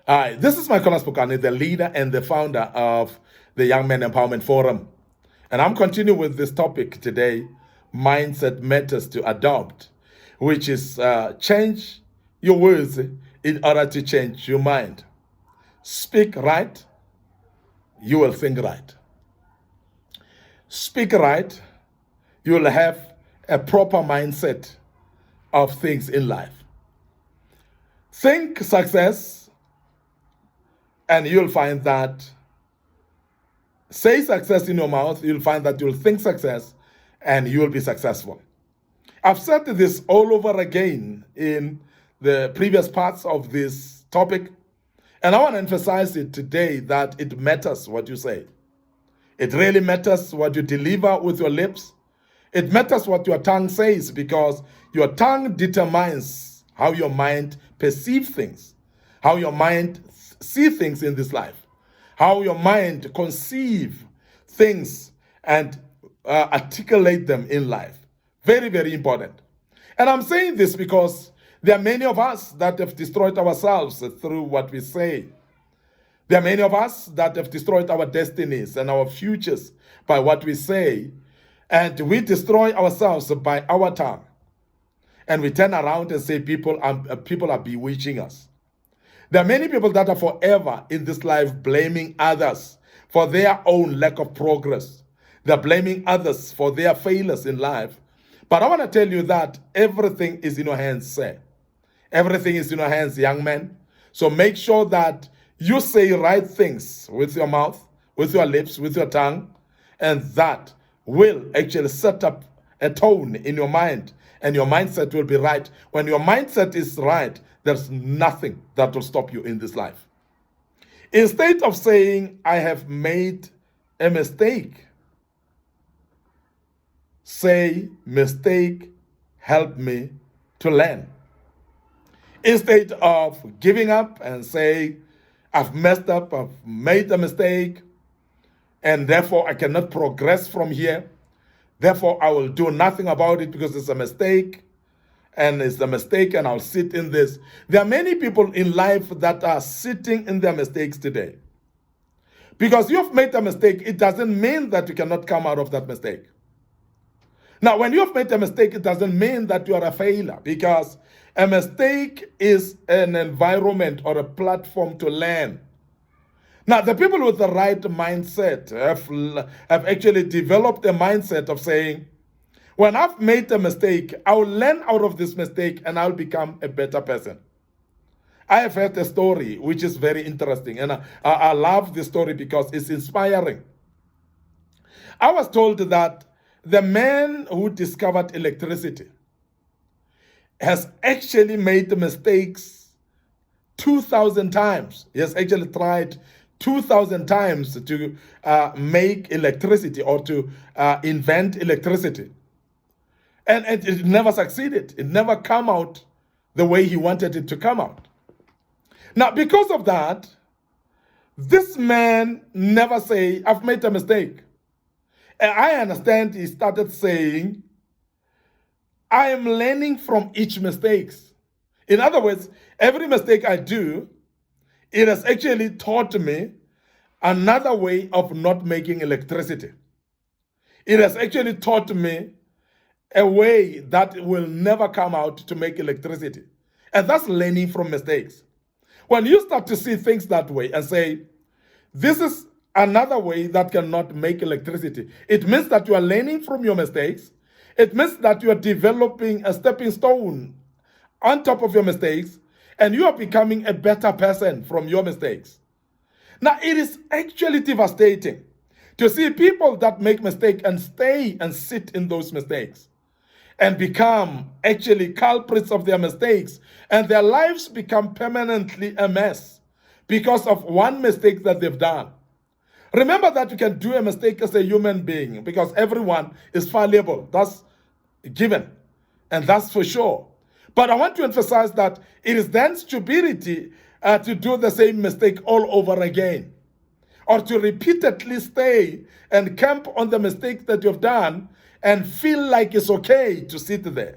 Hi, this is Michael Spokane, the leader and the founder of the Young Men Empowerment Forum. And I'm continuing with this topic today, mindset matters to adopt, which is change your words in order to change your mind. Speak right, you will think right. Speak right, you will have a proper mindset of things in life. Think success, and you'll find that say success in your mouth, you'll find that you'll think success and you'll be successful. I've said this all over again in the previous parts of this topic, and I want to emphasize it today that it matters what you say. It really matters what you deliver with your lips. It matters what your tongue says, because your tongue determines how your mind perceives things, how your mind sees things in this life, how your mind conceive things and articulate them in life. Very, very important. And I'm saying this because there are many of us that have destroyed ourselves through what we say. There are many of us that have destroyed our destinies and our futures by what we say. And we destroy ourselves by our tongue. And we turn around and say people are bewitching us. There are many people that are forever in this life blaming others for their own lack of progress. They're blaming others for their failures in life. But I want to tell you that everything is in your hands, sir. Everything is in your hands, young man. So make sure that you say right things with your mouth, with your lips, with your tongue, and that will actually set up a tone in your mind, and your mindset will be right. When your mindset is right, there's nothing that will stop you in this life. Instead of saying, I have made a mistake, say, mistake help me to learn. Instead of giving up and say, I've messed up, I've made a mistake, and therefore I cannot progress from here. Therefore, I will do nothing about it because it's a mistake, and it's a mistake, and I'll sit in this. There are many people in life that are sitting in their mistakes today. Because you've made a mistake, it doesn't mean that you cannot come out of that mistake. Now, when you've made a mistake, it doesn't mean that you are a failure, because a mistake is an environment or a platform to learn. Now, the people with the right mindset have actually developed a mindset of saying, when I've made a mistake, I'll learn out of this mistake and I'll become a better person. I have heard a story which is very interesting, and I love this story because it's inspiring. I was told that the man who discovered electricity has actually made mistakes 2,000 times. He has actually tried 2,000 times to make electricity or to invent electricity. And it never succeeded. It never came out the way he wanted it to come out. Now, because of that, this man never say, I've made a mistake. And I understand he started saying, I am learning from each mistake. In other words, every mistake I do, it has actually taught me another way of not making electricity. It has actually taught me a way that will never come out to make electricity. And that's learning from mistakes. When you start to see things that way and say, this is another way that cannot make electricity, it means that you are learning from your mistakes. It means that you are developing a stepping stone on top of your mistakes, and you are becoming a better person from your mistakes. Now, it is actually devastating to see people that make mistakes and stay and sit in those mistakes and become actually culprits of their mistakes, and their lives become permanently a mess because of one mistake that they've done. Remember that you can do a mistake as a human being, because everyone is fallible. That's given, and that's for sure. But I want to emphasize that it is then stupidity to do the same mistake all over again, or to repeatedly stay and camp on the mistake that you've done and feel like it's okay to sit there.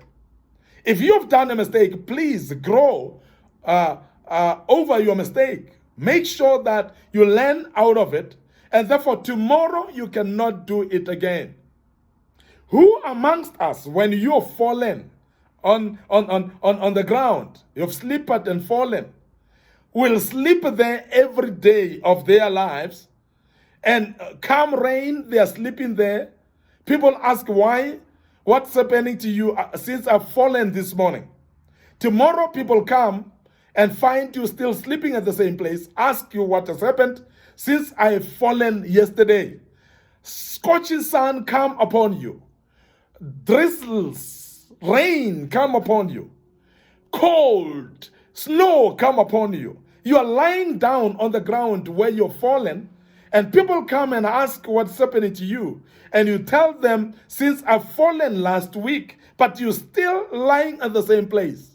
If you've done a mistake, please grow over your mistake. Make sure that you learn out of it, and therefore tomorrow you cannot do it again. Who amongst us, when you've fallen on the ground, you've slipped and fallen, will sleep there every day of their lives, and come rain, they are sleeping there? People ask why, what's happening to you since I've fallen this morning? Tomorrow people come and find you still sleeping at the same place, ask you what has happened since I have fallen yesterday. Scorching sun come upon you. Drizzles, rain come upon you. Cold, snow come upon you. You are lying down on the ground where you've fallen, and people come and ask what's happening to you. And you tell them, since I've fallen last week, but you're still lying at the same place.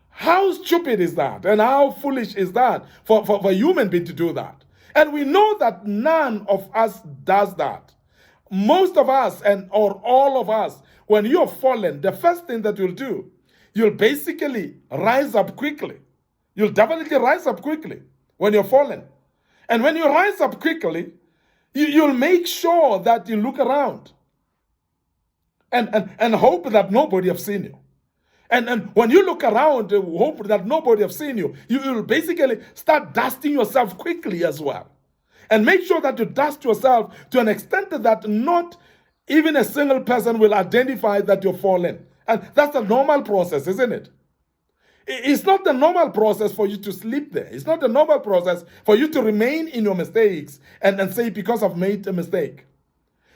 How stupid is that? And how foolish is that for a human being to do that? And we know that none of us does that. Most of us, or all of us, when you're fallen, the first thing that you'll do, you'll basically rise up quickly. You'll definitely rise up quickly when you're fallen. And when you rise up quickly, you'll make sure that you look around and hope that nobody have seen you. And when you look around, hope that nobody have seen you, you'll basically start dusting yourself quickly as well. And make sure that you dust yourself to an extent that not even a single person will identify that you're fallen. And that's a normal process, isn't it? It's not the normal process for you to sleep there. It's not the normal process for you to remain in your mistakes and say, because I've made a mistake.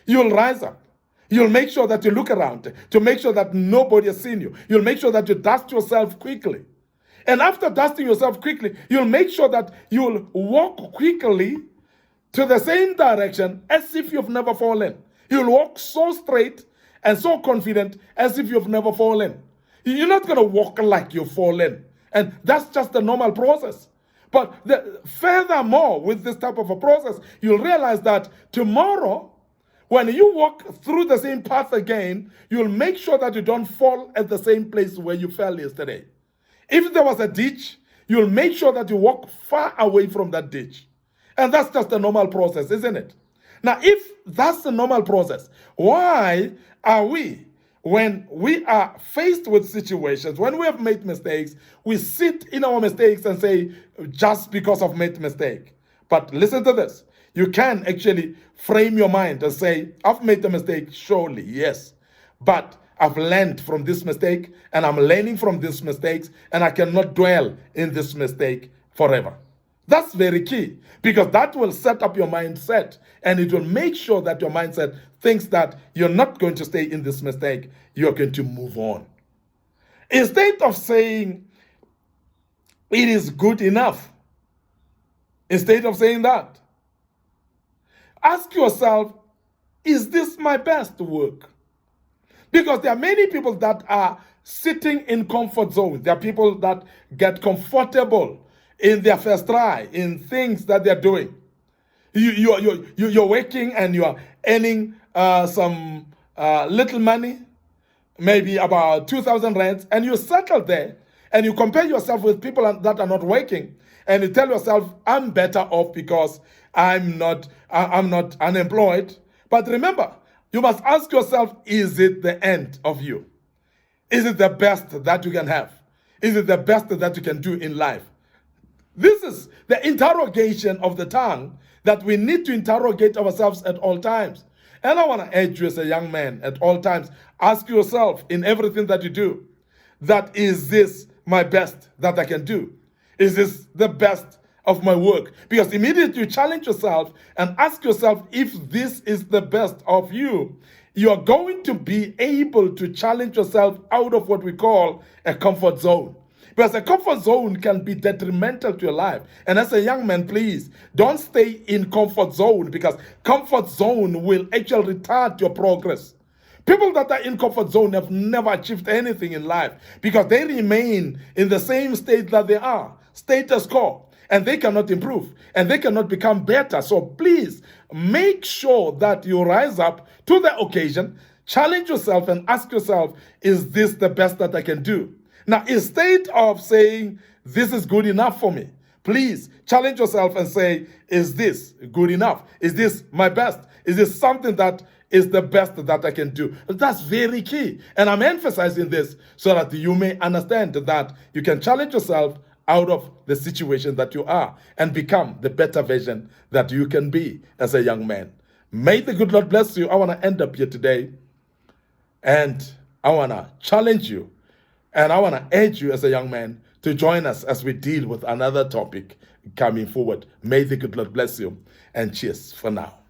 You'll rise up. You'll make sure that you look around to make sure that nobody has seen you. You'll make sure that you dust yourself quickly. And after dusting yourself quickly, you'll make sure that you'll walk quickly to the same direction as if you've never fallen. You'll walk so straight and so confident as if you've never fallen. You're not going to walk like you've fallen. And that's just the normal process. But furthermore, with this type of a process, you'll realize that tomorrow, when you walk through the same path again, you'll make sure that you don't fall at the same place where you fell yesterday. If there was a ditch, you'll make sure that you walk far away from that ditch. And that's just the normal process, isn't it? Now, if that's the normal process, why are we, when we are faced with situations, when we have made mistakes, we sit in our mistakes and say, just because I've made a mistake? But listen to this. You can actually frame your mind and say, I've made a mistake, surely, yes. But I've learned from this mistake, and I'm learning from these mistakes, and I cannot dwell in this mistake forever. That's very key, because that will set up your mindset, and it will make sure that your mindset thinks that you're not going to stay in this mistake, you're going to move on. Instead of saying, it is good enough, instead of saying that, ask yourself, is this my best work? Because there are many people that are sitting in comfort zone. There are people that get comfortable in their first try, in things that they're doing. You're working and you're earning some little money, maybe about 2,000 rands, and you settle there, and you compare yourself with people that are not working, and you tell yourself, I'm better off because I'm not unemployed. But remember, you must ask yourself, is it the end of you? Is it the best that you can have? Is it the best that you can do in life? This is the interrogation of the tongue that we need to interrogate ourselves at all times. And I want to urge you as a young man at all times, ask yourself in everything that you do, that is this my best that I can do? Is this the best of my work? Because immediately you challenge yourself and ask yourself if this is the best of you, you are going to be able to challenge yourself out of what we call a comfort zone. Because a comfort zone can be detrimental to your life. And as a young man, please, don't stay in comfort zone, because comfort zone will actually retard your progress. People that are in comfort zone have never achieved anything in life because they remain in the same state that they are, status quo, and they cannot improve and they cannot become better. So please make sure that you rise up to the occasion, challenge yourself and ask yourself, is this the best that I can do? Now, instead of saying, this is good enough for me, Please challenge yourself and say, is this good enough? Is this my best? Is this something that is the best that I can do? That's very key. And I'm emphasizing this so that you may understand that you can challenge yourself out of the situation that you are and become the better version that you can be as a young man. May the good Lord bless you. I want to end up here today, and I want to challenge you, and I want to urge you as a young man to join us as we deal with another topic coming forward. May the good Lord bless you, and cheers for now.